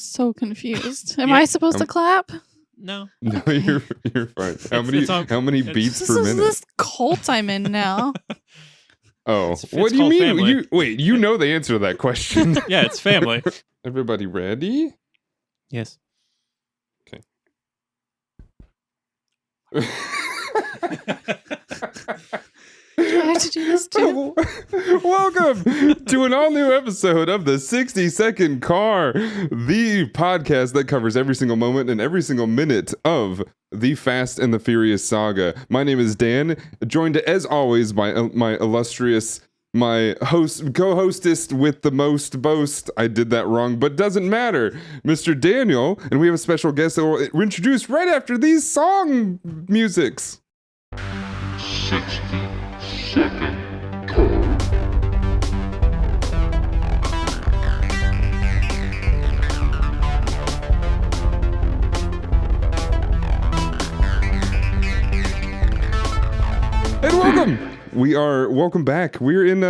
so confused. Am I supposed to clap? No. No, you're fine. How many beats per minute? This cult I'm in now. Oh, what do you mean? Family. You know the answer to that question. Yeah, it's family. Everybody ready? Yes. Okay. Do I have to do this too? Welcome to an all-new episode of the 60-Second Car, the podcast that covers every single moment and every single minute of the Fast and the Furious saga. My name is Dan, joined as always by my illustrious, my co-hostess with the most boast. I did that wrong, but doesn't matter. Mr. Daniel, and we have a special guest that will introduce right after these song musics. 60-Second Car. And welcome back. We're in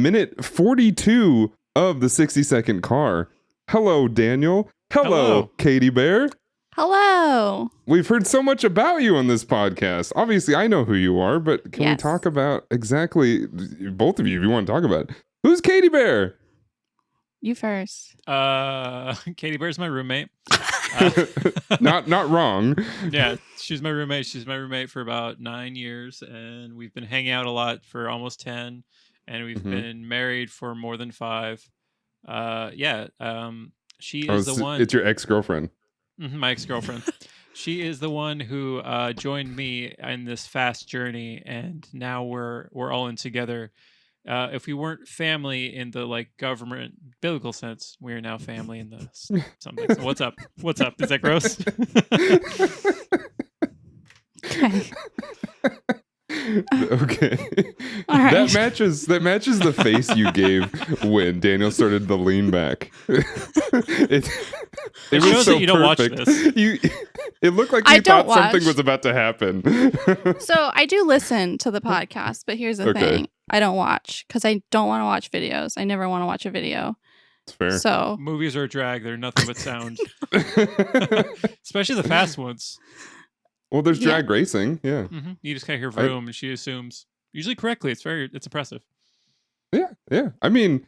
minute 42 of the 60-Second Car. Hello, Daniel. Hello, Katie Bear. Hello. We've heard so much about you on this podcast. Obviously, I know who you are, but can we talk about exactly, both of you, if you want to talk about it. Who's Katie Bear? You first. Katie Bear's my roommate. Not wrong. Yeah, she's my roommate. She's my roommate for about 9 years, and we've been hanging out a lot for almost 10, and we've been married for more than 5. She is the one. It's your ex-girlfriend. My ex-girlfriend. She is the one who joined me in this fast journey, and now we're all in together. If we weren't family in the government biblical sense, we are now family in the something. So what's up? What's up? Is that gross? Okay. Okay. All right. That matches the face you gave when Daniel started the lean back. It was shows so that you don't watch perfect. this. It looked like you thought something was about to happen. So I do listen to the podcast, but here's the thing. I don't watch because I don't want to watch videos. I never want to watch a video. It's fair. So movies are a drag. They're nothing but sound. Especially the fast ones. Well, there's drag racing. Yeah. Mm-hmm. You just kind of hear vroom, and she assumes, usually correctly. It's impressive. Yeah. I mean,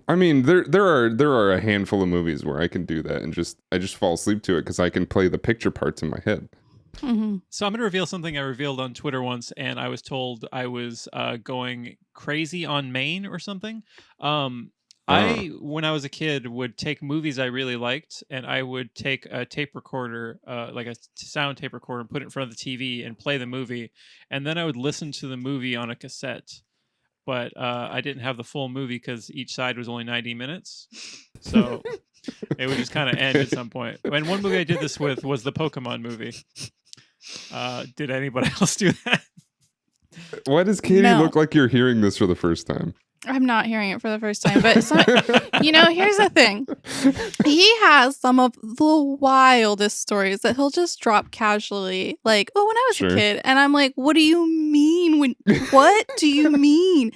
there are a handful of movies where I can do that and I just fall asleep to it because I can play the picture parts in my head. Mm-hmm. So I'm going to reveal something I revealed on Twitter once, and I was told I was going crazy on Maine or something. When I was a kid, would take movies I really liked, and I would take a tape recorder, like a sound tape recorder, and put it in front of the TV and play the movie, and then I would listen to the movie on a cassette. But I didn't have the full movie because each side was only 90 minutes, so it would just kind of end at some point. And one movie I did this with was the Pokemon movie. Did anybody else do that? Why does Katie look like you're hearing this for the first time? I'm not hearing it for the first time, but here's the thing. He has some of the wildest stories that he'll just drop casually. Like, when I was a kid, and I'm like, what do you mean? What do you mean?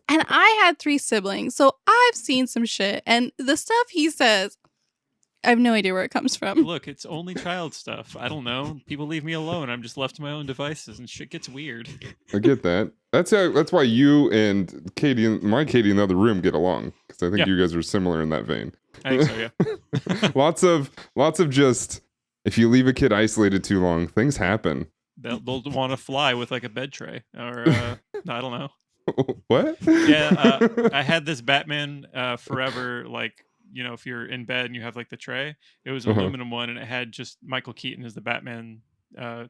And I had 3 siblings, so I've seen some shit. And the stuff he says, I have no idea where it comes from. Look, it's only child stuff. I don't know. People leave me alone. I'm just left to my own devices, and shit gets weird. I get that. That's why you and Katie in the other room get along, because I think you guys are similar in that vein. I think so, yeah. lots of just, if you leave a kid isolated too long, things happen. They'll want to fly with like a bed tray, or I don't know. What? Yeah, I had this Batman Forever, if you're in bed and you have like the tray, it was an aluminum one, and it had just Michael Keaton as the Batman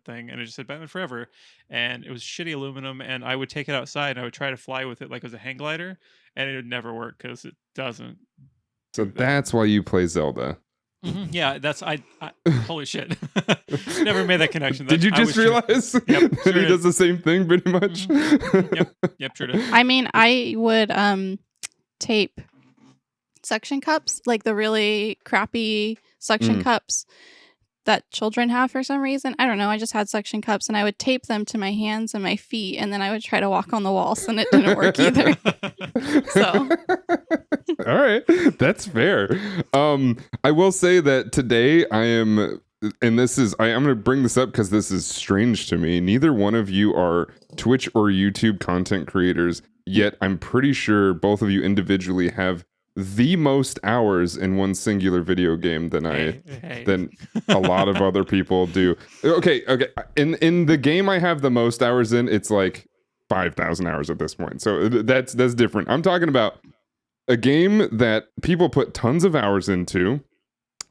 thing, and it just said Batman Forever, and it was shitty aluminum, and I would take it outside and I would try to fly with it like it was a hang glider, and it would never work because it doesn't. So that's why you play Zelda. Mm-hmm. Yeah, that's I holy shit. Never made that connection. Did you just realize that he does the same thing pretty much? Mm-hmm. Yep, true. I mean, I would tape suction cups, like the really crappy suction cups, that children have for some reason. I don't know. I just had suction cups and I would tape them to my hands and my feet, and then I would try to walk on the walls, and it didn't work either. So, all right, that's fair. I will say that today I am, and this is, I'm going to bring this up because this is strange to me. Neither one of you are Twitch or YouTube content creators, yet I'm pretty sure both of you individually have the most hours in one singular video game than than a lot of other people do. Okay. In the game I have the most hours in, it's like 5,000 hours at this point. So that's different. I'm talking about a game that people put tons of hours into,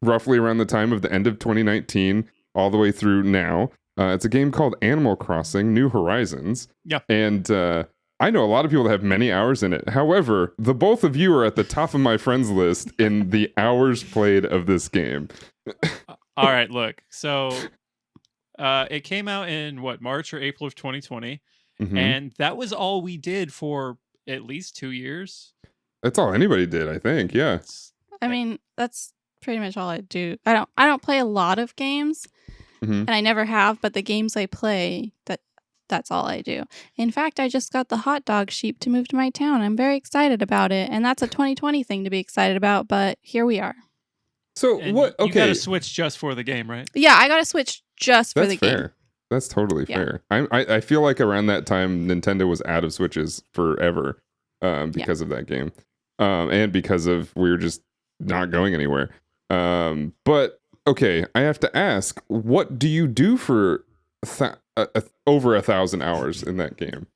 roughly around the time of the end of 2019, all the way through now. It's a game called Animal Crossing: New Horizons. Yeah. And I know a lot of people that have many hours in it. However, the both of you are at the top of my friends list in the hours played of this game. All right, look. So it came out in March or April of 2020. Mm-hmm. And that was all we did for at least 2 years. That's all anybody did, I think. Yeah. I mean, that's pretty much all I do. I don't play a lot of games, and I never have, but the games I play, that's all I do. In fact, I just got the hot dog sheep to move to my town. I'm very excited about it, and that's a 2020 thing to be excited about, but here we are. So And what? Okay. You got to switch just for the game, right? Yeah, I got to switch just for the fair. game. That's totally Yeah. fair. I feel like around that time, Nintendo was out of Switches forever because of that game. And because of we were just not going anywhere. But okay, I have to ask, what do you do for over 1,000 hours in that game?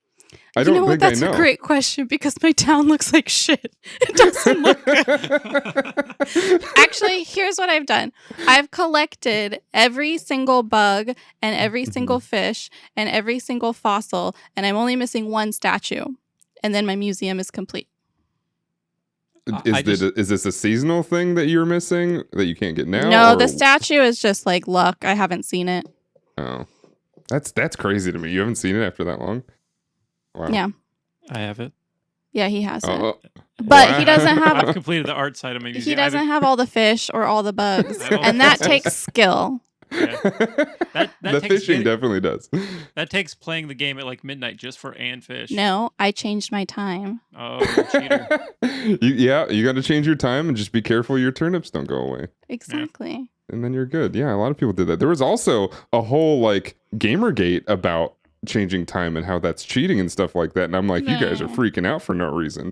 I don't think That's I know. a great question because my town looks like shit. It doesn't look good. Actually, here's what I've done. I've collected every single bug and every single fish and every single fossil, and I'm only missing one statue. And then my museum is complete. Is this a seasonal thing that you're missing that you can't get now? No, or- the statue is just like luck. I haven't seen it. Oh, that's crazy to me. You haven't seen it after that long? Wow. Yeah. I have it. Yeah, he has it. Oh, But wow. he doesn't I've have completed the art side of my museum. he doesn't have all the fish or all the bugs. I have all And the that fossils. takes skill. Yeah. That the takes fishing getting- definitely does. That takes playing the game at like midnight just for fish. No, I changed my time. Oh, you're a cheater. you got to change your time and just be careful your turnips don't go away. Exactly. And then you're good. Yeah, a lot of people did that. There was also a whole like Gamergate about changing time and how that's cheating and stuff like that. And I'm like, you guys are No. freaking out for no reason.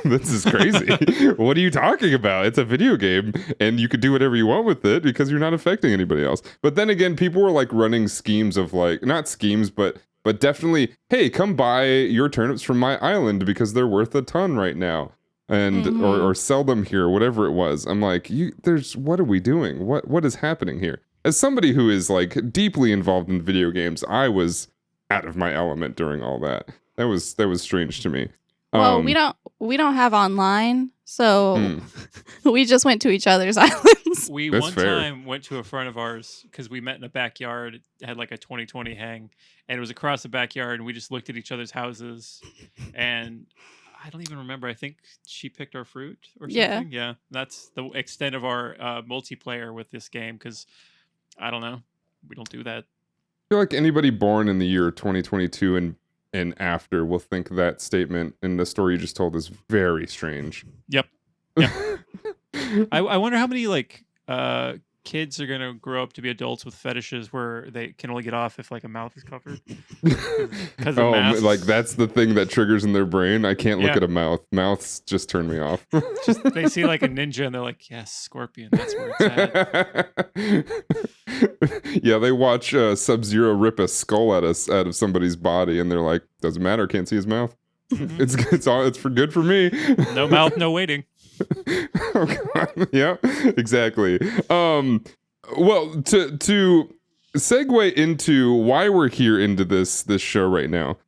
This is crazy. What are you talking about? It's a video game and you could do whatever you want with it because you're not affecting anybody else. But then again, people were like running schemes of like, not schemes, but definitely, hey, come buy your turnips from my island because they're worth a ton right now. And or sell them here, whatever it was. I'm like, what are we doing? What is happening here? As somebody who is like deeply involved in video games, I was out of my element during all that. That was strange to me. Well, we don't have online, so we just went to each other's islands. We That's one fair. time went to a friend of ours because we met in a backyard. It had like a 2020 hang, and it was across the backyard. And we just looked at each other's houses, and I don't even remember. I think she picked our fruit or something. Yeah. Yeah, that's the extent of our multiplayer with this game. Because I don't know, we don't do that. I feel like anybody born in the year 2022 and after will think that statement and the story you just told is very strange. Yep. Yeah. I wonder how many like kids are gonna grow up to be adults with fetishes where they can only get off if like a mouth is covered. Because of masks. Like that's the thing that triggers in their brain. I can't look Yeah. at a mouth. Mouths just turn me off. Just they see like a ninja and they're like, yes, scorpion. That's where it's at. Yeah, they watch Sub-Zero rip a skull out of somebody's body, and they're like, "Doesn't matter, can't see his mouth. It's for good for me." No mouth, no waiting. Oh, God. Yeah, exactly. Well, to segue into why we're here into this show right now.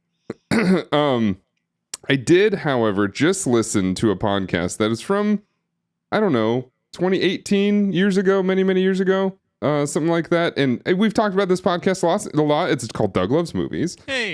I did, however, just listen to a podcast that is from, I don't know, 2018 years ago, many years ago. something like that. And we've talked about this podcast a lot. It's called Doug Loves Movies. Hey.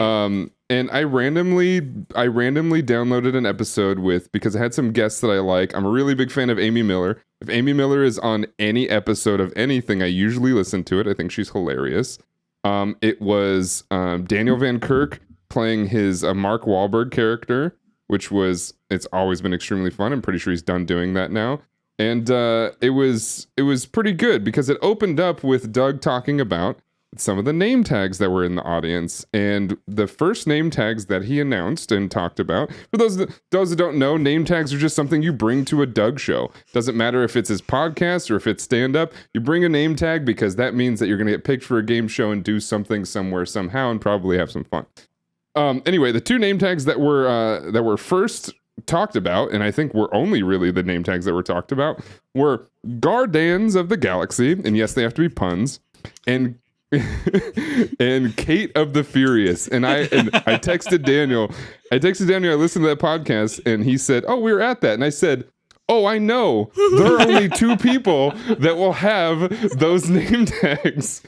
And I randomly downloaded an episode because I had some guests that I like. I'm a really big fan of Amy Miller. If Amy Miller is on any episode of anything, I usually listen to it. I think she's hilarious. It was Daniel Van Kirk playing his Mark Wahlberg character, it's always been extremely fun. I'm pretty sure he's done doing that now. And it was pretty good because it opened up with Doug talking about some of the name tags that were in the audience. And the first name tags that he announced and talked about, for those that don't know, name tags are just something you bring to a Doug show. Doesn't matter if it's his podcast or if it's stand-up. You bring a name tag because that means that you're going to get picked for a game show and do something somewhere somehow and probably have some fun. Anyway, the two name tags that were first talked about, and I think were only really the name tags that were talked about, were Guardians of the Galaxy, and yes, they have to be puns, and Kate of the Furious. And I texted Daniel. I listened to that podcast, and he said, "Oh, we were at that." And I said, "Oh, I know. There are only two people that will have those name tags."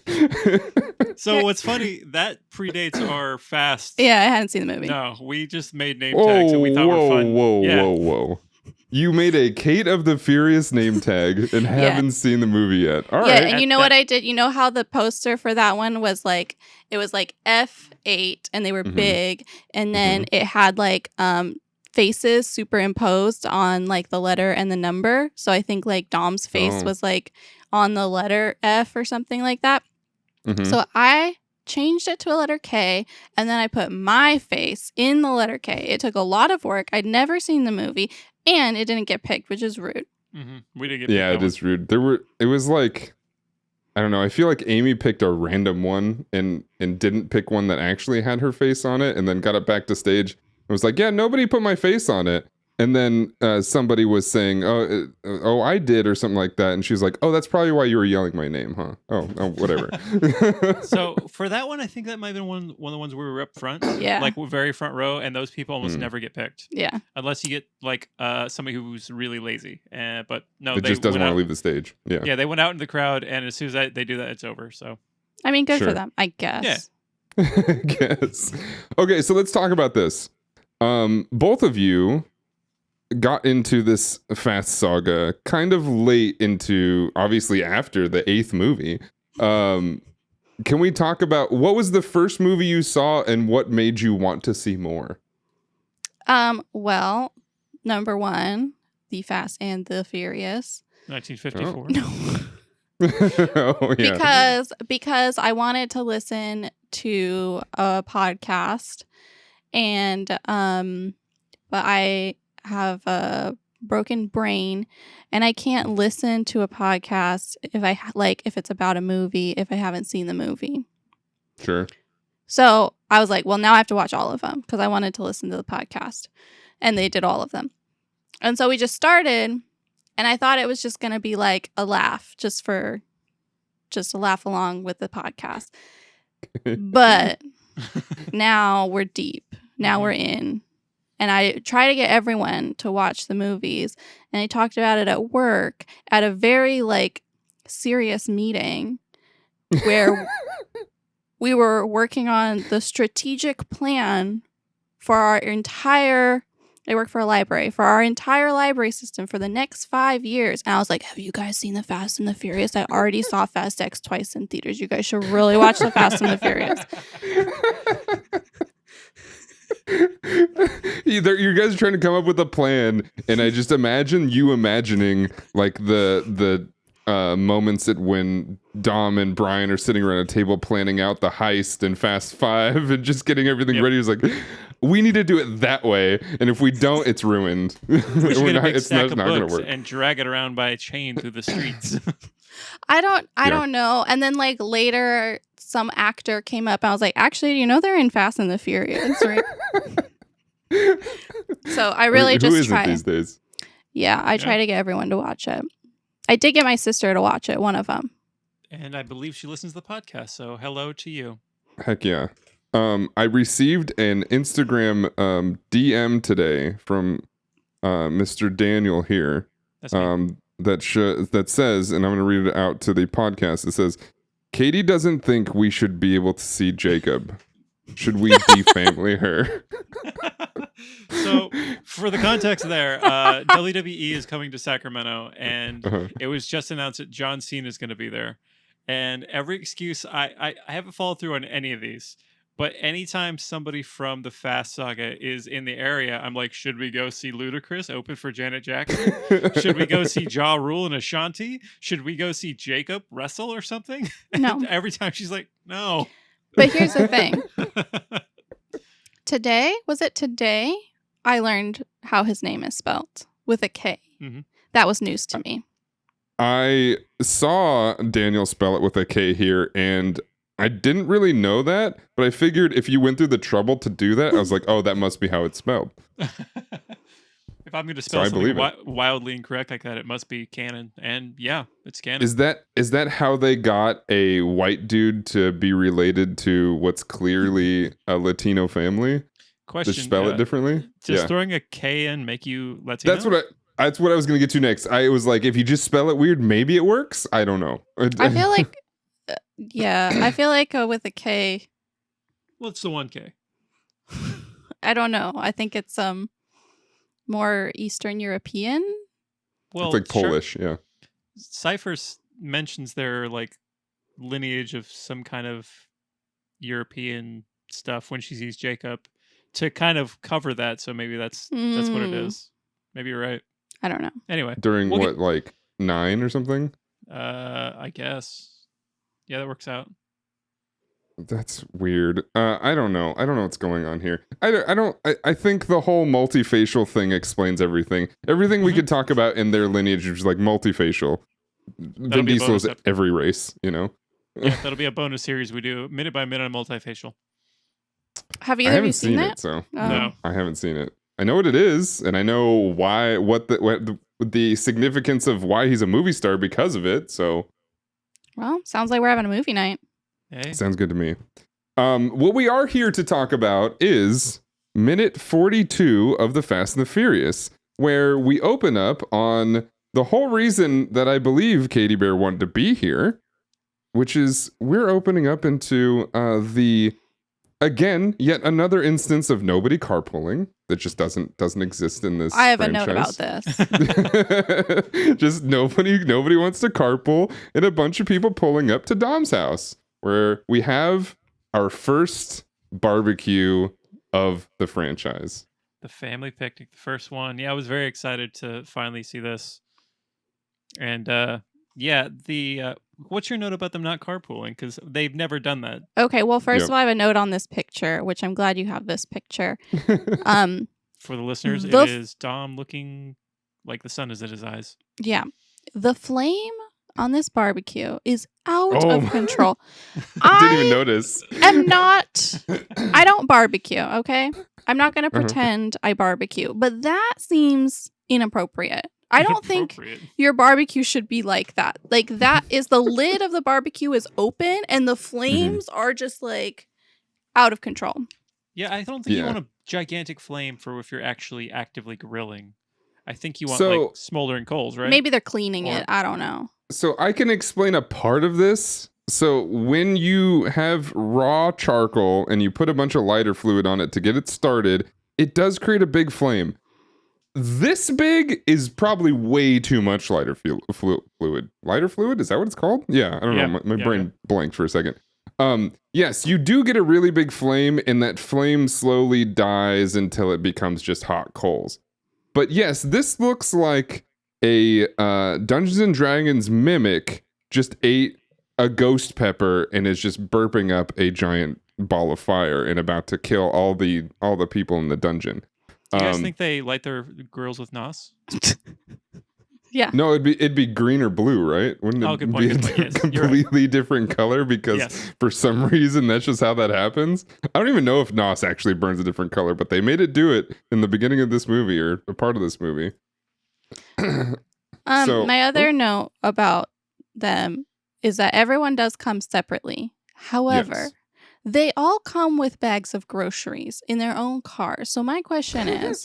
So what's funny, that predates our Fast. Yeah, I hadn't seen the movie. No, we just made name tags and we thought were fun. Whoa. You made a Kate of the Furious name tag and haven't seen the movie yet. All right. And you know what I did? You know how the poster for that one was like, it was like F8 and they were big. And then it had like faces superimposed on like the letter and the number. So I think like Dom's face was like on the letter F or something like that. So I changed it to a letter K, and then I put my face in the letter K. It took a lot of work. I'd never seen the movie, and it didn't get picked, which is rude. We didn't get picked. Yeah, it is rude. It was like, I don't know. I feel like Amy picked a random one and didn't pick one that actually had her face on it, and then got it back to stage. I was like, yeah, nobody put my face on it. And then somebody was saying, oh, I did, or something like that. And she was like, oh, that's probably why you were yelling my name, huh? Oh, whatever. So for that one, I think that might have been one of the ones where we were up front. Yeah. Like very front row. And those people almost never get picked. Yeah. Unless you get like somebody who's really lazy. But no, it just doesn't want to leave the stage. Yeah. Yeah, they went out in the crowd. And as soon as they do that, it's over. So, I mean, good for them, I guess. Yeah. I guess. Okay, so let's talk about this. Both of you got into this Fast saga kind of late into, obviously after the 8th movie. Can we talk about what was the first movie you saw and what made you want to see more? Well, number 1, The Fast and the Furious. 1954. No. Oh, yeah. Because I wanted to listen to a podcast, and but I have a broken brain and I can't listen to a podcast if it's about a movie if I haven't seen the movie. Sure. So I was like, well, now I have to watch all of them because I wanted to listen to the podcast, and they did all of them. And so we just started, and I thought it was just going to be like a laugh, just to laugh along with the podcast. But now we're deep. Now we're in. And I try to get everyone to watch the movies. And I talked about it at work at a very serious meeting where we were working on the strategic plan for our entire, I work for a library, for our entire library system for the next 5 years. And I was like, have you guys seen The Fast and the Furious? I already saw Fast X twice in theaters. You guys should really watch The Fast and the Furious. You guys are trying to come up with a plan, and I just imagine you imagining the moments when Dom and Brian are sitting around a table planning out the heist in Fast 5 and just getting everything ready. It's like, we need to do it that way, and if we don't, it's ruined. We should get a big stack of books and drag it around by a chain through the streets. I don't know. And then later, some actor came up. And I was like, actually, they're in Fast and the Furious, right? So I really just try these days. Yeah, I try to get everyone to watch it. I did get my sister to watch it, one of them. And I believe she listens to the podcast, so hello to you. Heck yeah. I received an Instagram DM today from Mr. Daniel here. That's me. that says, and I'm going to read it out to the podcast. It says, Katie doesn't think we should be able to see Jacob. Should we defamily her? So, for the context there, WWE is coming to Sacramento, and it was just announced that John Cena is going to be there. And every excuse, I haven't followed through on any of these, but anytime somebody from the Fast Saga is in the area, I'm like, should we go see Ludacris open for Janet Jackson? Should we go see Ja Rule and Ashanti? Should we go see Jacob wrestle or something? No. And every time she's like, no. But here's the thing. Was it today? I learned how his name is spelled with a K. Mm-hmm. That was news to me. I saw Daniel spell it with a K here, and I didn't really know that, but I figured if you went through the trouble to do that, I was like, oh, that must be how it's spelled. If I'm going to spell something wildly incorrect like that, it must be canon. And yeah, it's canon. Is that how they got a white dude to be related to what's clearly a Latino family? Question. To spell it differently? Does throwing a K in make you Latino? That's what I was going to get to next. I was like, if you just spell it weird, maybe it works. I don't know. I feel like, I feel like with a K. What's the 1K? I don't know. I think it's more Eastern European. Well, it's like Polish, yeah. Cypher mentions their like lineage of some kind of European stuff when she sees Jacob to kind of cover that. So maybe that's what it is. Maybe you're right. I don't know. Anyway, during like 9 or something? I guess. Yeah, that works out. That's weird. I don't know. I don't know what's going on here. I think the whole multifacial thing explains everything. Everything we could talk about in their lineage is like multifacial. Vin Diesel is every race, you know? Yeah, that'll be a bonus series we do minute by minute on multifacial. Have either of you seen it? So no, I haven't seen it. I know what it is, and I know what the significance of why he's a movie star because of it. So, well, sounds like we're having a movie night. Hey. Sounds good to me. What we are here to talk about is minute 42 of The Fast and the Furious, where we open up on the whole reason that I believe Katie Bear wanted to be here, which is we're opening up into yet another instance of nobody carpooling that just doesn't exist in this I have franchise. a note about this. Just nobody wants to carpool, and a bunch of people pulling up to Dom's house, where we have our first barbecue of the franchise. The family picnic, the first one. Yeah, I was very excited to finally see this. And what's your note about them not carpooling? Because they've never done that. Okay, well, first of all, I have a note on this picture, which I'm glad you have this picture. For the listeners, it is Dom looking like the sun is in his eyes. Yeah. The flame on this barbecue is out of control. I didn't even notice. I don't barbecue, okay? I'm not going to pretend I barbecue, but that seems inappropriate. I don't think your barbecue should be like that. Like, that is the lid of the barbecue is open and the flames are just like out of control. Yeah, I don't think you want a gigantic flame for if you're actually actively grilling. I think you want like smoldering coals, right? Maybe they're cleaning it. I don't know. So I can explain a part of this. So when you have raw charcoal and you put a bunch of lighter fluid on it to get it started, it does create a big flame. This big is probably way too much lighter fluid. Lighter fluid? Is that what it's called? Yeah, I don't know. My brain blanked for a second. Yes, you do get a really big flame, and that flame slowly dies until it becomes just hot coals. But yes, this looks like a Dungeons and Dragons mimic just ate a ghost pepper and is just burping up a giant ball of fire and about to kill all the people in the dungeon. Do you guys think they light their grills with NOS? Yeah. No, it'd be green or blue, right? Wouldn't it be a completely different color? Because for some reason, that's just how that happens. I don't even know if NOS actually burns a different color, but they made it do it in the beginning of this movie or a part of this movie. My other note about them is that everyone does come separately. However, they all come with bags of groceries in their own cars. So my question is,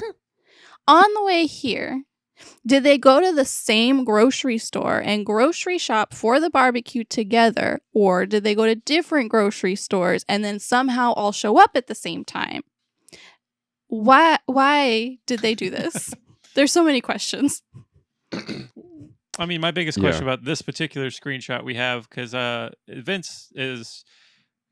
on the way here, Did they go to the same grocery store and grocery shop for the barbecue together, or did they go to different grocery stores and then somehow all show up at the same time? Why did they do this? There's so many questions. I mean, my biggest question about this particular screenshot we have, because Vince is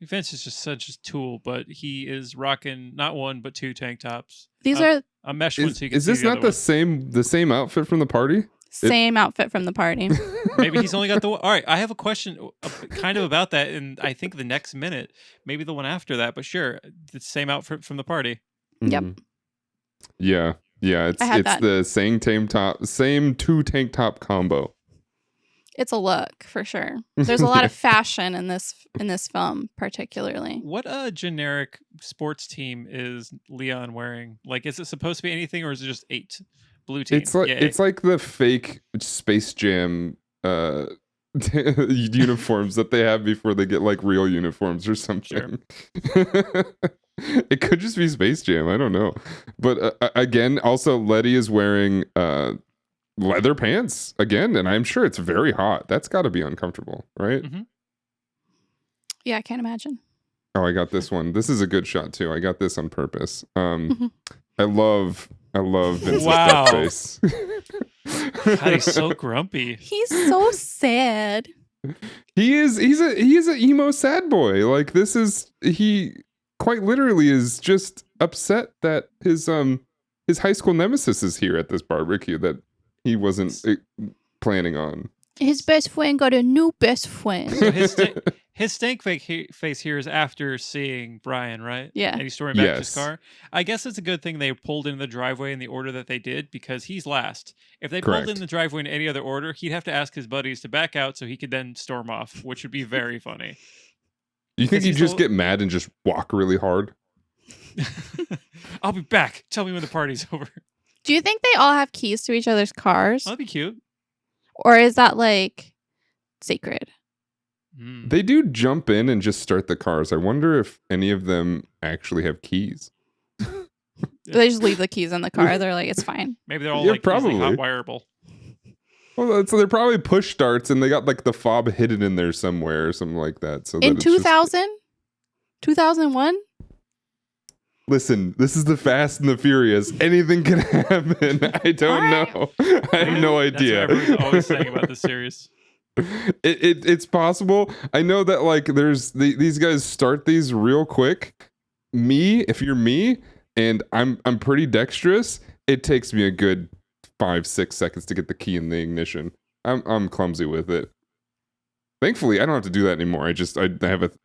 just such a tool, but he is rocking not one but two tank tops. These are a mesh one, so you can is see this the not other the same outfit from the party? same outfit from the party. Maybe he's only got the one. All right, I have a question kind of about that, and I think the next minute, maybe the one after that, but sure, the same outfit from the party. Yep. Yeah. It's the same two tank top combo. It's a look for sure. There's a lot of fashion in this film, particularly. What generic sports team is Leon wearing? Like, is it supposed to be anything, or is it just 8 blue team? It's like the fake Space Jam uniforms that they have before they get like real uniforms or something. Sure. It could just be Space Jam. I don't know. But again, also Letty is wearing leather pants again, and I'm sure it's very hot. That's got to be uncomfortable, right? Mm-hmm. Yeah, I can't imagine. Oh, I got this one. This is a good shot too. I got this on purpose. I love Vince's face. God, he's so grumpy. He's so sad. He's an emo sad boy. Like he quite literally is just upset that his high school nemesis is here at this barbecue that he wasn't planning on. His best friend got a new best friend. So his stank face here is after seeing Brian, right? Yeah. And he's storming back to his car. I guess it's a good thing they pulled into the driveway in the order that they did, because he's last. If they pulled in the driveway in any other order, he'd have to ask his buddies to back out so he could then storm off, which would be very funny. You think he'd just get mad and just walk really hard? I'll be back. Tell me when the party's over. Do you think they all have keys to each other's cars? That'd be cute. Or is that like sacred? They do jump in and just start the cars. I wonder if any of them actually have keys. They just leave the keys in the car. They're like, it's fine. Maybe they're all like probably hot wireable. Well, so they're probably push starts, and they got like the fob hidden in there somewhere or something like that. So in 2000, 2001. Listen, this is the Fast and the Furious. Anything can happen. I don't know. I have no idea. That's what everyone's always saying about this series. It's possible. I know that like there's these guys start these real quick. If you're me, and I'm pretty dexterous, it takes me a good 5-6 seconds to get the key in the ignition. I'm clumsy with it. Thankfully, I don't have to do that anymore. I have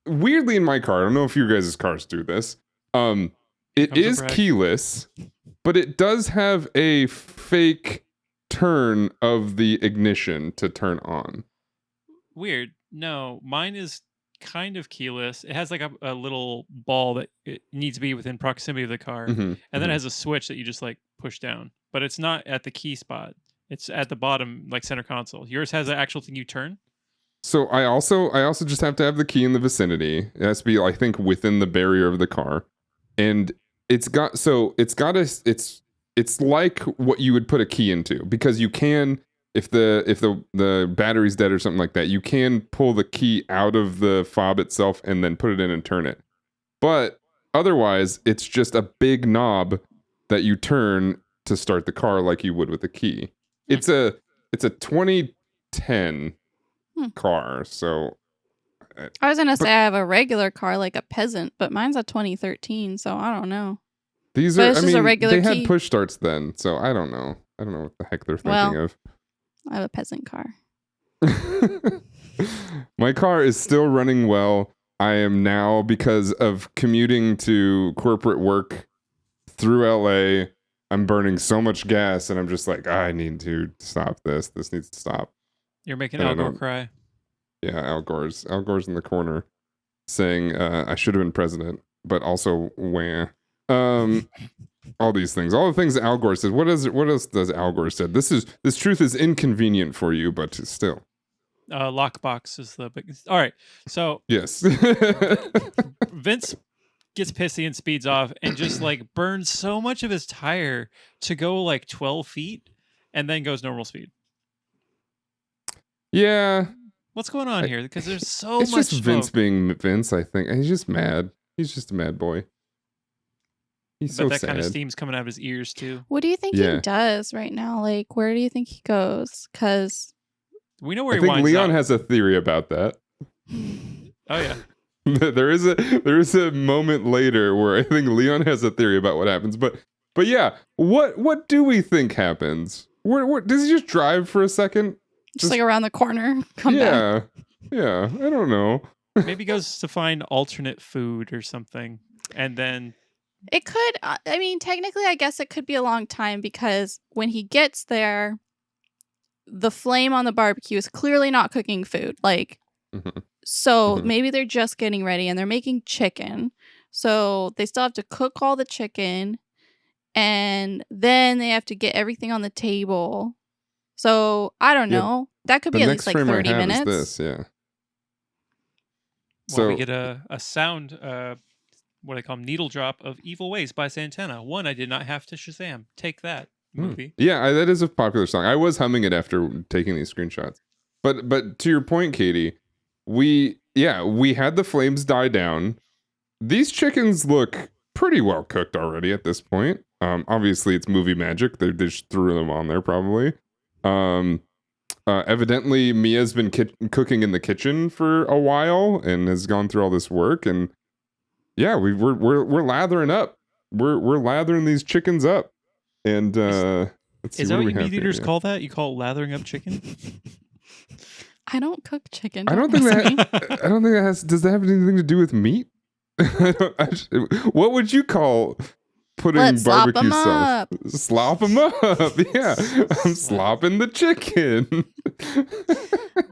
weirdly in my car. I don't know if your guys' cars do this. It is keyless, but it does have a fake turn of the ignition to turn on. Weird. No, mine is kind of keyless. It has like a little ball that it needs to be within proximity of the car, and then it has a switch that you just like push down. But it's not at the key spot. It's at the bottom, like center console. Yours has an actual thing you turn. So I also just have to have the key in the vicinity. It has to be, I think, within the barrier of the car. And it's like what you would put a key into, because you can, if the battery's dead or something like that, you can pull the key out of the fob itself and then put it in and turn it. But otherwise, it's just a big knob that you turn to start the car like you would with a key. It's a 2010 car, so I was gonna say I have a regular car like a peasant, but mine's a 2013, so I don't know. These are, a regular they had push starts then, so I don't know. I don't know what the heck they're thinking of. I have a peasant car. My car is still running well. I am now, because of commuting to corporate work through LA, I'm burning so much gas, and I'm just like, I need to stop this. This needs to stop. You're making Al Gore cry. Yeah, Al Gore's in the corner saying, I should have been president, but also wah. All these things, all the things that Al Gore said. What else does Al Gore said? This truth is inconvenient for you, but still. Lockbox is the biggest. All right, so yes, Vince gets pissy and speeds off and just like burns so much of his tire to go like 12 feet and then goes normal speed. Yeah. What's going on here? Because there's so It's much just Vince smoke. being Vince, I think. And he's just mad. He's just a mad boy. He's But so that sad. kind of steam's coming out of his ears too. What do you think Yeah. he does right now? Like, where do you think he goes? Because We know where I he think winds Leon up. has a theory about that. Oh yeah. there is a moment later where I think Leon has a theory about what happens. But yeah, what do we think happens? Where does he just drive for a second? just like around the corner, come back. Yeah, I don't know. Maybe goes to find alternate food or something. And then It could, I mean, technically, I guess it could be a long time because when he gets there, the flame on the barbecue is clearly not cooking food. Like, Mhm. so Mhm. maybe they're just getting ready and they're making chicken. So they still have to cook all the chicken and then they have to get everything on the table. So I don't Yeah, know. That could The be at next least like frame 30 I have minutes. is this, yeah. we get a sound, what I call needle drop of Evil Ways by Santana. One I did not have to Shazam. Take that movie. Yeah, that is a popular song. I was humming it after taking these screenshots. But to your point, Katie, we had the flames die down. These chickens look pretty well cooked already at this point. Obviously it's movie magic. They just threw them on there probably. Evidently Mia's been cooking in the kitchen for a while and has gone through all this work, and yeah, we're lathering up. We're lathering these chickens up. And let's see, Is that do what we you have meat here? eaters Yeah. call that? You call it lathering up chicken? I don't cook chicken. I don't think listen to me. that has. Does that have anything to do with meat? What would you call putting Let's slop barbecue 'em sauce? up. Slop them up. Yeah, I'm slopping the chicken.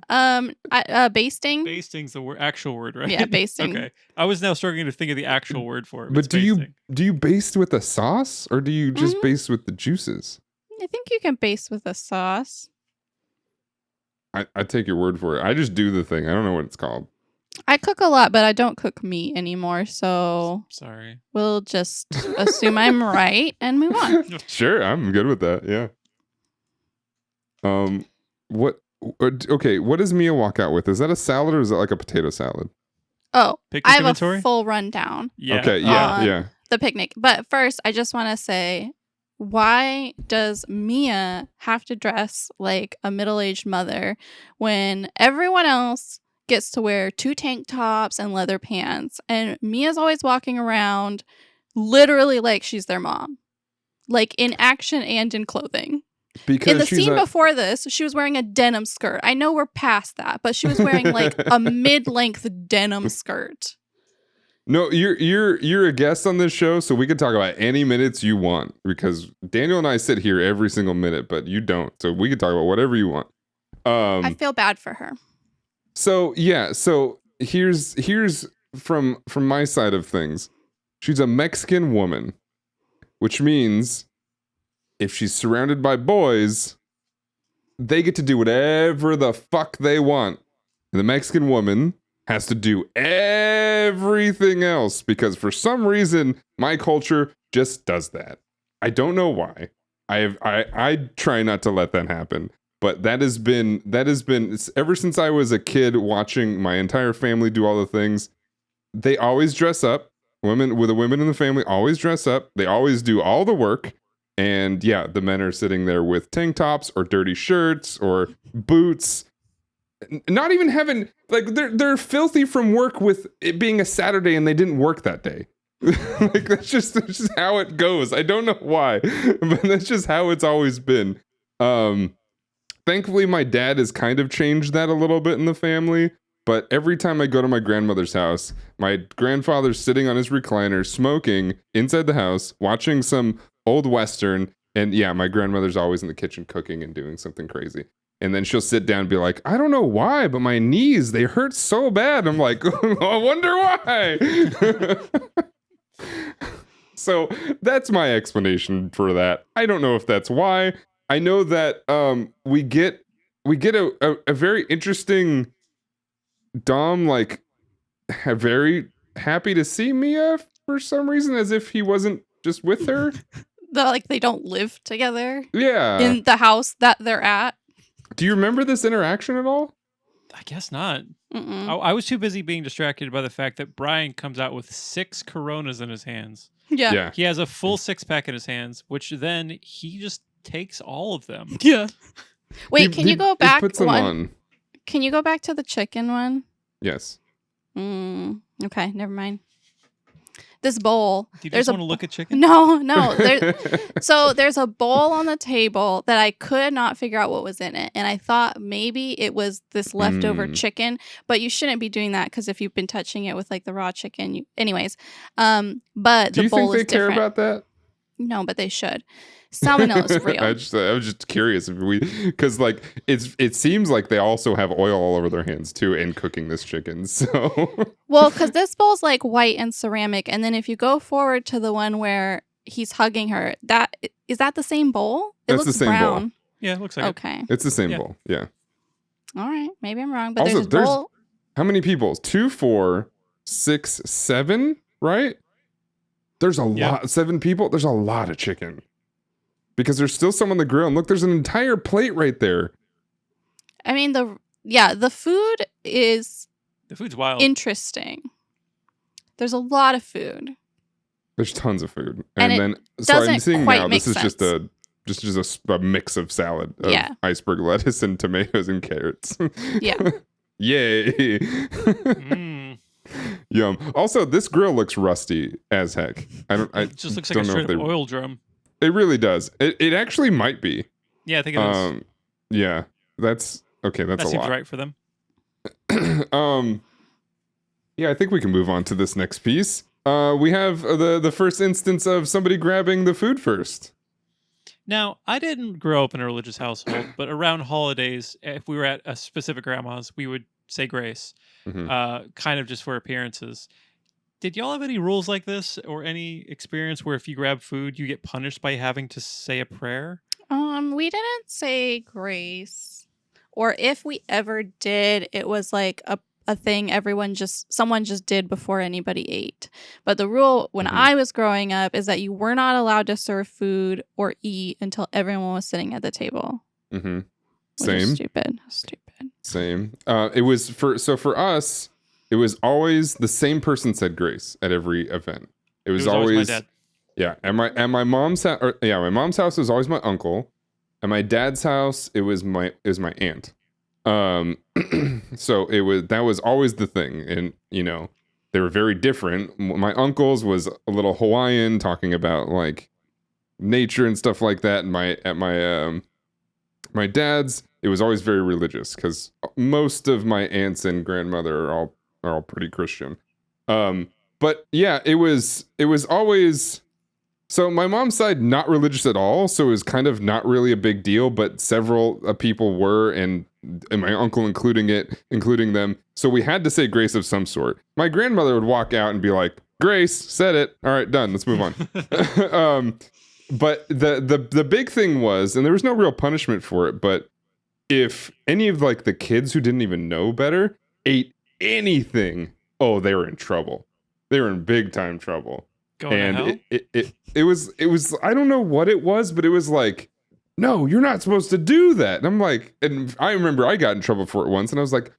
Basting. Basting's the actual word, right? Yeah, basting. Okay. I was now struggling to think of the actual word for it. But It's do basting. you baste with a sauce or do you just Mhm. baste with the juices? I think you can baste with a sauce. I take your word for it. I just do the thing. I don't know what it's called. I cook a lot, but I don't cook meat anymore, so Sorry. we'll just assume I'm right and move on. Sure, I'm good with that. Yeah. What? Okay, what does Mia walk out with? Is that a salad or is that like a potato salad? Oh, Picnic I have inventory? a full rundown. Yeah. Okay, yeah, on yeah. the picnic. But first, I just want to say, why does Mia have to dress like a middle-aged mother when everyone else gets to wear 2 tank tops and leather pants? And Mia's always walking around literally like she's their mom. Like in action and in clothing. Because In the she's scene a- before this, she was wearing a denim skirt. I know we're past that, but she was wearing like a mid-length denim skirt. No, you're a guest on this show, so we can talk about any minutes you want because Daniel and I sit here every single minute, but you don't. So we can talk about whatever you want. I feel bad for her. So yeah, so here's from my side of things. She's a Mexican woman, which means if she's surrounded by boys, they get to do whatever the fuck they want. And the Mexican woman has to do everything else because for some reason my culture just does that. I don't know why. I try not to let that happen. But that has been ever since I was a kid watching my entire family do all the things. They always dress up. The women in the family always dress up. They always do all the work. And yeah, the men are sitting there with tank tops or dirty shirts or boots. Not even having like they're filthy from work with it being a Saturday and they didn't work that day. Like that's just how it goes. I don't know why, but that's just how it's always been. Thankfully, my dad has kind of changed that a little bit in the family. But every time I go to my grandmother's house, my grandfather's sitting on his recliner, smoking inside the house, watching some old Western. And yeah, my grandmother's always in the kitchen cooking and doing something crazy. And then she'll sit down and be like, I don't know why, but my knees, they hurt so bad. I'm like, I wonder why. So that's my explanation for that. I don't know if that's why. I know that we get a very interesting Dom, like very happy to see Mia for some reason, as if he wasn't just with her. They don't live together Yeah. in the house that they're at. Do you remember this interaction at all? I guess not. Mm-mm. I was too busy being distracted by the fact that Brian comes out with 6 Coronas in his hands. Yeah. He has a full 6-pack in his hands, which then he just takes all of them. Yeah. Wait, can you go back puts them one? on. Can you go back to the chicken one? Yes. Okay, never mind. This bowl. Do you just want to look at chicken? No. So there's a bowl on the table that I could not figure out what was in it. And I thought maybe it was this leftover chicken, but you shouldn't be doing that because if you've been touching it with like the raw chicken, anyways. But Do the you bowl think is they care different. about that? No, but they should. Salmonella is real. I was just curious if because like it seems like they also have oil all over their hands too in cooking this chicken. So Well, because this bowl's like white and ceramic, and then if you go forward to the one where he's hugging her, is that the same bowl? That's the same bowl. brown. Yeah, it looks like it. Okay. it's the same Yeah. bowl. Yeah. All right. Maybe I'm wrong, but Also, there's this bowl. how many people? 2, 4, 6, 7, right? There's a lot. 7 people. There's a lot of chicken. Because there's still some on the grill. And look, there's an entire plate right there. I mean, the food is The food's wild. interesting. There's a lot of food. There's tons of food. And it then so I'm doesn't seeing quite now make this is just a mix of salad of Yeah. iceberg lettuce and tomatoes and carrots. Yeah. Yay. Yum. Also, this grill looks rusty as heck. It just looks like a straight up oil drum. It really does. It actually might be. Yeah, I think it is. Yeah. That's okay. That's That a seems lot. right for them. Yeah, I think we can move on to this next piece. We have the first instance of somebody grabbing the food first. Now, I didn't grow up in a religious household, but around holidays, if we were at a specific grandma's, we would say grace, kind of just for appearances. Did y'all have any rules like this or any experience where if you grab food, you get punished by having to say a prayer? We didn't say grace. Or if we ever did, it was like a thing someone just did before anybody ate. But the rule when I was growing up is that you were not allowed to serve food or eat until everyone was sitting at the table. Mm-hmm. Which is stupid. Same. It was for us, it was always the same person said grace at every event. It was always my dad. Yeah, at my mom's house. My mom's house was always my uncle. At my dad's house, it was my aunt. So that was always the thing, and they were very different. My uncle's was a little Hawaiian, talking about like nature and stuff like that. And my dad's, it was always very religious because most of my aunts and grandmother are all pretty Christian. But yeah, it was always. So my mom's side, not religious at all, so it was kind of not really a big deal, but several people were, and my uncle including them. So we had to say grace of some sort. My grandmother would walk out and be like, "Grace, said it. All right, done. Let's move on." But the big thing was, and there was no real punishment for it, but if any of like the kids who didn't even know better ate anything, oh, they were in trouble. They were in big time trouble. And it was I don't know what it was, but it was like, no, you're not supposed to do that. And I'm like, and I remember I got in trouble for it once, and I was like,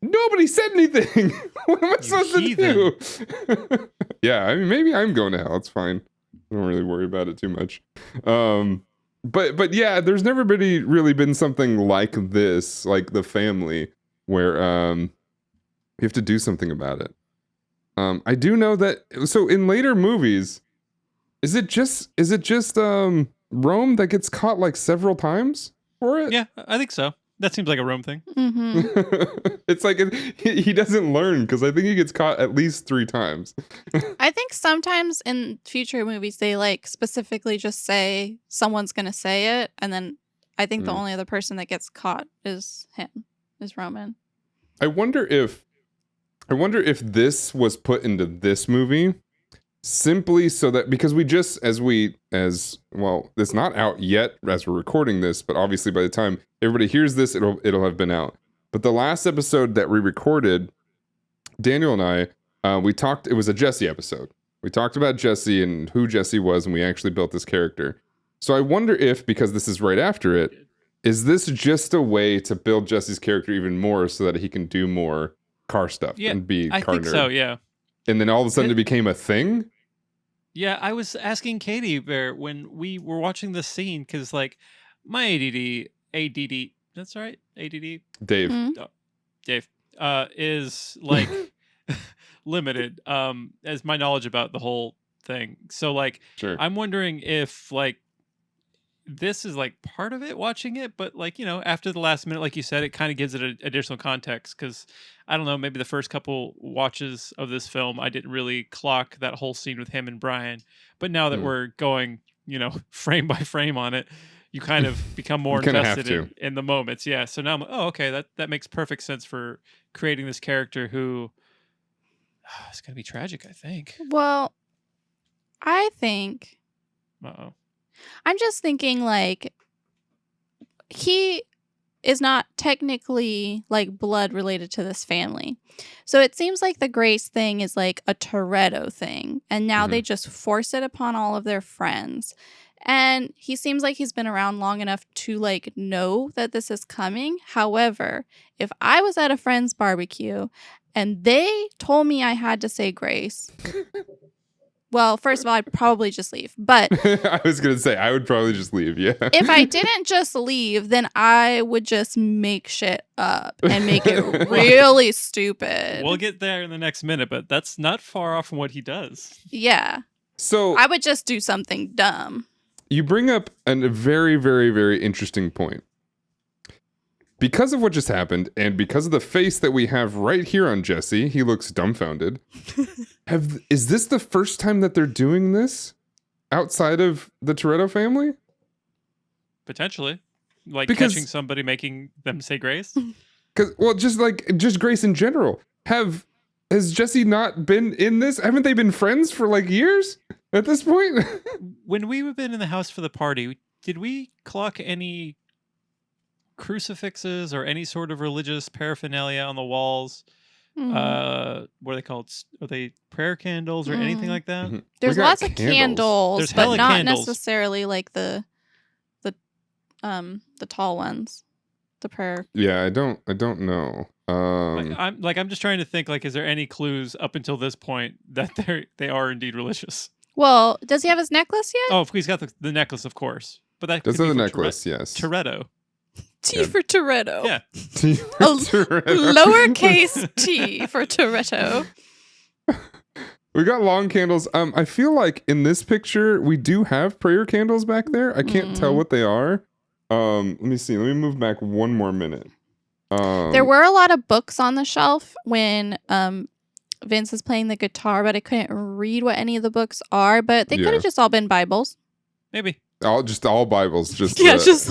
nobody said anything. What am I supposed to do? Yeah, I mean, maybe I'm going to hell. It's fine. I don't really worry about it too much. But yeah, there's never really been something like this, like the family, where you have to do something about it. I do know that. So in later movies, is it just Rome that gets caught like several times for it? Yeah, I think so. That seems like a Rome thing. Mm-hmm. It's like he doesn't learn because I think he gets caught at least 3 times. I think sometimes in future movies they like specifically just say someone's gonna say it, and then I think the only other person that gets caught is Roman. I wonder if this was put into this movie simply so that, because we just, as well, it's not out yet as we're recording this, but obviously by the time everybody hears this, it'll have been out. But the last episode that we recorded, Daniel and I, we talked, it was a Jesse episode. We talked about Jesse and who Jesse was, and we actually built this character. So I wonder if, because this is right after it, is this just a way to build Jesse's character even more so that he can do more car stuff and be I car think nerd? so, yeah. And then all of a sudden it became a thing? Yeah, I was asking Katie there when we were watching this scene, because, like, my ADD, that's right, ADD? Dave. Mm-hmm. Dave, is, like, limited, as my knowledge about the whole thing. So, like, Sure. I'm wondering if, like, this is like part of it watching it, but like, you know, after the last minute, like you said, it kind of gives it additional context, because I don't know, maybe the first couple watches of this film I didn't really clock that whole scene with him and Brian, but now that we're going, you know, frame by frame on it, you kind of become more invested in the moments. Yeah, so now I'm like, oh, okay, that makes perfect sense for creating this character who it's gonna be tragic, I think. Well, I think I'm just thinking, like, he is not technically, like, blood related to this family. So it seems like the Grace thing is, like, a Toretto thing. And now they just force it upon all of their friends. And he seems like he's been around long enough to, like, know that this is coming. However, if I was at a friend's barbecue and they told me I had to say grace... Well, first of all, I'd probably just leave. But I was going to say, I would probably just leave, yeah. If I didn't just leave, then I would just make shit up and make it really stupid. We'll get there in the next minute, but that's not far off from what he does. Yeah. So I would just do something dumb. You bring up a very, very, very interesting point. Because of what just happened, and because of the face that we have right here on Jesse, he looks dumbfounded. Is this the first time that they're doing this outside of the Toretto family? Potentially. Like catching somebody making them say grace? Well, just grace in general. Has Jesse not been in this? Haven't they been friends for like years at this point? When we've been in the house for the party, did we clock any crucifixes or any sort of religious paraphernalia on the walls? What are they called? Are they prayer candles or anything like that? There's lots of candles, but not candles. necessarily like the tall ones. The prayer. Yeah, I don't know. I'm just trying to think, like, is there any clues up until this point that they are indeed religious? Well, does he have his necklace yet? Oh, he's got the necklace, of course. But that does have the necklace, yes. Toretto. T for Toretto. Yeah. T for Toretto. Lowercase T for Toretto. We got long candles. I feel like in this picture we do have prayer candles back there. I can't tell what they are. Let me see. Let me move back one more minute. There were a lot of books on the shelf when Vince is playing the guitar, but I couldn't read what any of the books are. But they could have just all been Bibles. Maybe. All Bibles, just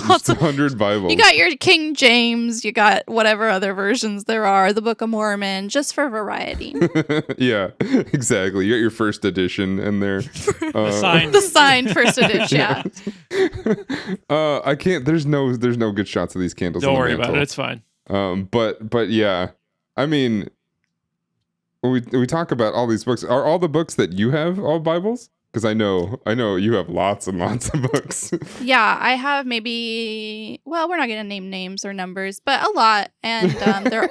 lots of 100 Bibles. You got your King James, you got whatever other versions there are, the Book of Mormon, just for variety. Yeah, exactly. You got your first edition in there. The signed first edition. Yeah. I can't. There's no good shots of these candles. Don't worry about it. It's fine. But yeah, I mean, we talk about all these books. Are all the books that you have all Bibles? Because I know you have lots and lots of books. Yeah, I have maybe, well, we're not going to name names or numbers, but a lot. And they're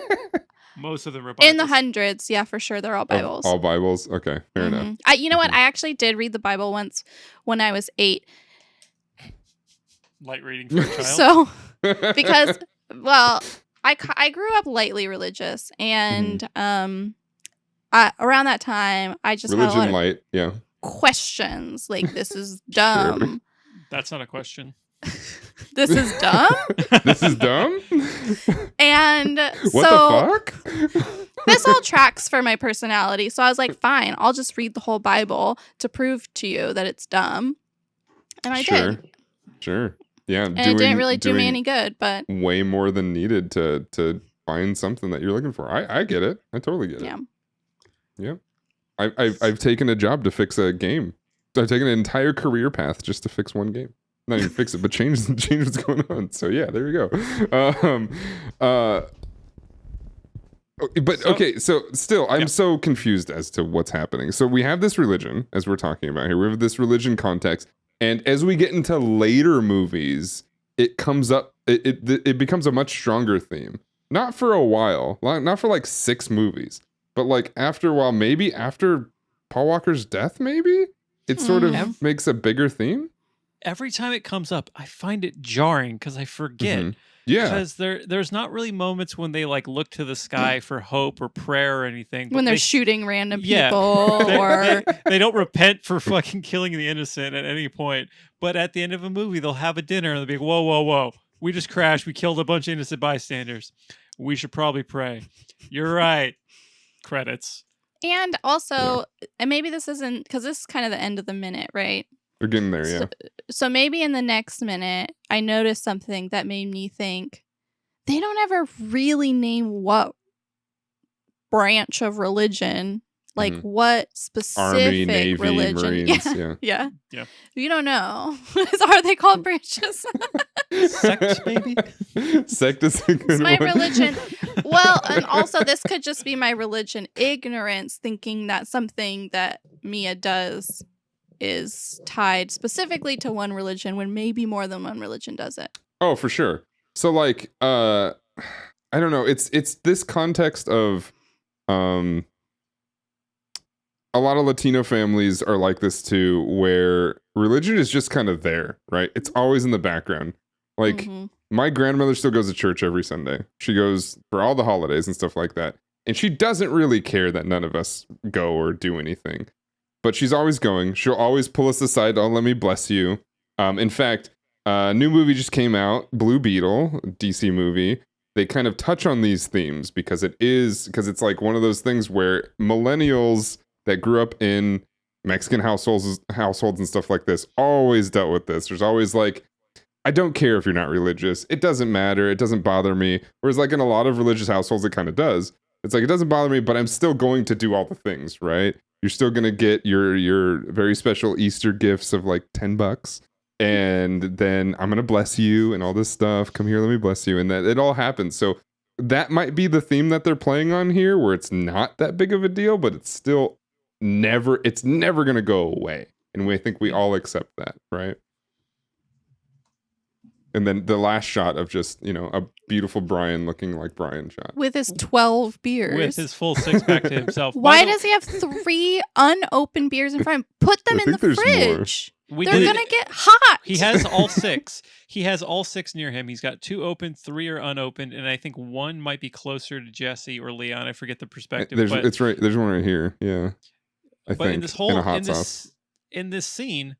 most of them are Bibles. In the hundreds. Yeah, for sure. They're all Bibles. All Bibles? Okay, fair enough. You know what? I actually did read the Bible once when I was 8. Light reading for a child? So, because, well, I grew up lightly religious. And around that time, I just Religion had a lot of light, yeah. questions. Like, this is dumb. Sure. That's not a question. This is dumb? This is dumb? And what the fuck? This all tracks for my personality. So I was like, fine, I'll just read the whole Bible to prove to you that it's dumb. And I did. Sure. Yeah. And it didn't really do me any good, but way more than needed to find something that you're looking for. I get it. I totally get it. Yeah. Yep. I've taken a job to fix a game. I've taken an entire career path just to fix one game. Not even fix it, but change what's going on. So yeah, there you go. But okay, so still, I'm so confused as to what's happening. So we have this religion, as we're talking about here. We have this religion context, and as we get into later movies, it comes up. It becomes a much stronger theme. Not for a while, not for like 6 movies, but like after a while, maybe after Paul Walker's death, maybe it sort of makes a bigger theme. Every time it comes up, I find it jarring because I forget. Mm-hmm. Yeah, because there's not really moments when they like look to the sky for hope or prayer or anything. When they're shooting random people, or they don't repent for fucking killing the innocent at any point. But at the end of a movie, they'll have a dinner and they'll be like, whoa, whoa, whoa. We just crashed. We killed a bunch of innocent bystanders. We should probably pray. You're right. Credits. And also, and maybe this isn't, because this is kind of the end of the minute, right? we're getting there, yeah. So maybe in the next minute, I noticed something that made me think they don't ever really name what branch of religion, like what specific Army, Navy, religion. Marines, Yeah. You don't know. Are they called branches? Sect, maybe? Sect is a good It's my one. religion. Well, and also this could just be my religion ignorance, thinking that something that Mia does is tied specifically to one religion when maybe more than one religion does it. Oh, for sure. So like I don't know, it's this context of a lot of Latino families are like this too, where religion is just kind of there, right? It's always in the background. Like my grandmother still goes to church every Sunday. She goes for all the holidays and stuff like that. And she doesn't really care that none of us go or do anything. But she's always going. She'll always pull us aside. Oh, let me bless you. In fact, a new movie just came out, Blue Beetle, DC movie. They kind of touch on these themes because it's like one of those things where millennials that grew up in Mexican households and stuff like this always dealt with this. There's always like, I don't care if you're not religious. It doesn't matter. It doesn't bother me. Whereas like in a lot of religious households, it kind of does. It's like, it doesn't bother me, but I'm still going to do all the things, right? You're still going to get your very special Easter gifts of like $10. And then I'm going to bless you and all this stuff. Come here, let me bless you. And that it all happens. So that might be the theme that they're playing on here, where it's not that big of a deal, but it's still never going to go away. And I think we all accept that, right? And then the last shot of just, a beautiful Brian looking like Brian shot. With his 12 beers. With his full 6-pack to himself. Why does he have 3 unopened beers in front? Put them in the fridge. They're going to get hot. He has all 6. He has all 6 near him. He's got 2 open, 3 are unopened, and I think 1 might be closer to Jesse or Leon. I forget the perspective. It's right. There's one right here. Yeah. I think. In this whole in a hot sauce. In this scene,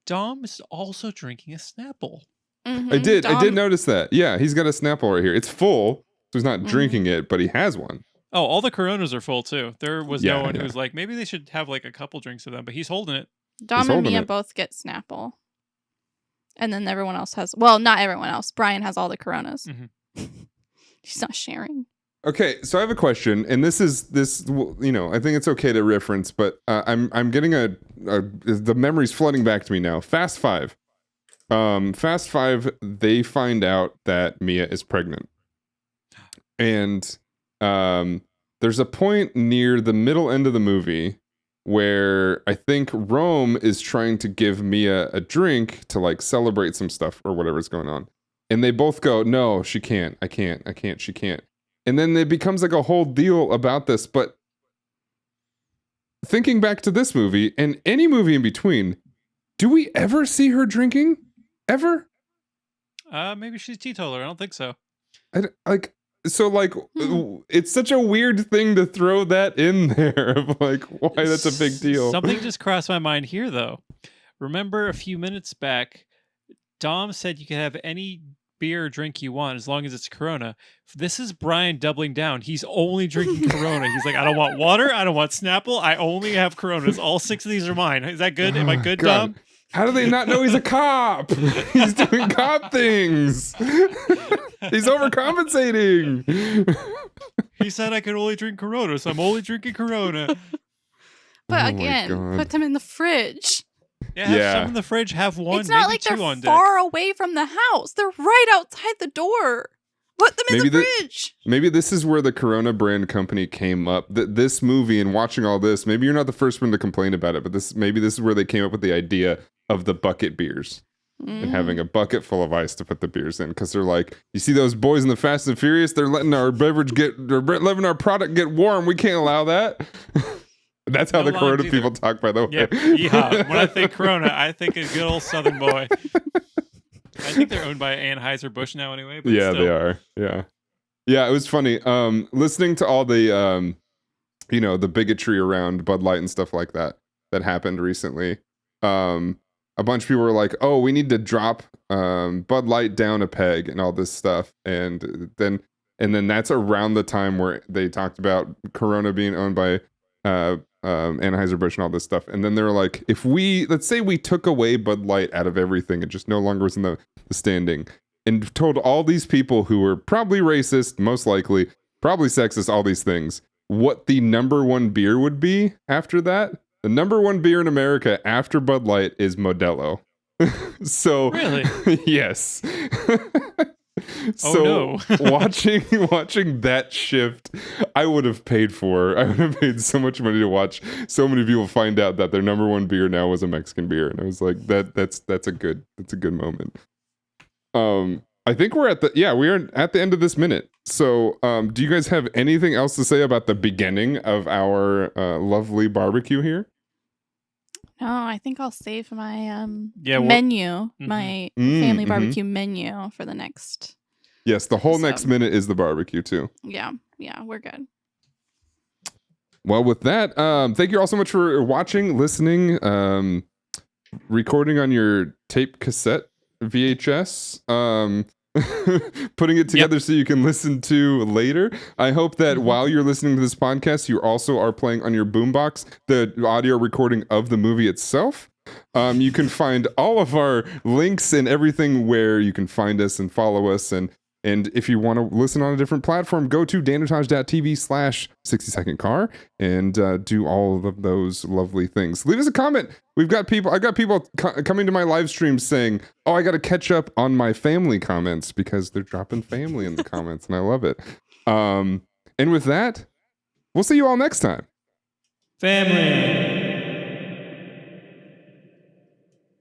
Dom is also drinking a Snapple. I did notice that. Yeah, he's got a Snapple right here. It's full, so he's not drinking it, but he has one. Oh, all the Coronas are full too. There was no one who was like, maybe they should have like a couple drinks of them, but he's holding it. Dom and Mia both get Snapple. And then everyone else has, well, not everyone else. Brian has all the Coronas. He's not sharing. Okay, so I have a question, and this, I think it's okay to reference, but I'm getting the memory's flooding back to me now. Fast 5. Fast 5, they find out that Mia is pregnant. And there's a point near the middle end of the movie where I think Rome is trying to give Mia a drink to like celebrate some stuff or whatever's going on. And they both go, no, she can't. I can't, she can't. And then it becomes like a whole deal about this. But thinking back to this movie and any movie in between, do we ever see her drinking? Ever? Maybe she's teetotaler. I don't think so. It's such a weird thing to throw that in there of like why that's a big deal. Something just crossed my mind here though. Remember a few minutes back, Dom said you can have any beer or drink you want as long as it's Corona. This is Brian doubling down. He's only drinking Corona. He's like, I don't want water. I don't want Snapple. I only have Coronas. All 6 of these are mine. Is that good? Am I good, Dom? How do they not know he's a cop? He's doing cop things. He's overcompensating. He said I could only drink Corona, so I'm only drinking Corona. But again, put them in the fridge. Yeah, have some in the fridge, have one, it's not maybe like 2 they're on deck. far away from the house. They're right outside the door. Put them in Maybe the fridge. Maybe this is where the Corona brand company came up. This movie and watching all this, maybe you're not the first one to complain about it, but maybe this is where they came up with the idea of the bucket beers and having a bucket full of ice to put the beers in. Because they're like, you see those boys in the Fast and Furious? They're letting our letting our product get warm. We can't allow that. That's how the Corona people talk, by the way. Yep. Yeehaw. When I think Corona, I think a good old Southern boy. I think they're owned by Anheuser-Busch now anyway. But yeah, still. they are. Yeah. Yeah, it was funny. Listening to all the, the bigotry around Bud Light and stuff like that happened recently. A bunch of people were like, oh, we need to drop Bud Light down a peg and all this stuff. And then that's around the time where they talked about Corona being owned by Anheuser-Busch and all this stuff. And then they were like, let's say we took away Bud Light out of everything and just no longer was in the standing, and told all these people who were probably racist, most likely, probably sexist, all these things, what the number one beer would be after that. The number one beer in America after Bud Light is Modelo. So, really? Yes. So no. watching that shift, I would have paid so much money to watch so many people find out that their number one beer now was a Mexican beer, and I was like, that's a good moment. I think we are at the end of this minute. So, do you guys have anything else to say about the beginning of our lovely barbecue here? No, I think I'll save my menu, my family barbecue menu for the next. Yes, the whole next minute is the barbecue too. Yeah, we're good. Well, with that, thank you all so much for watching, listening, recording on your tape cassette VHS, putting it together so you can listen to later. I hope that while you're listening to this podcast, you also are playing on your boombox the audio recording of the movie itself. You can find all of our links and everything where you can find us and follow us. And if you want to listen on a different platform, go to danotage.tv/60secondcar and do all of those lovely things. Leave us a comment. I got people coming to my live stream saying, oh, I got to catch up on my family comments because they're dropping family in the comments, and I love it. And with that, we'll see you all next time. Family.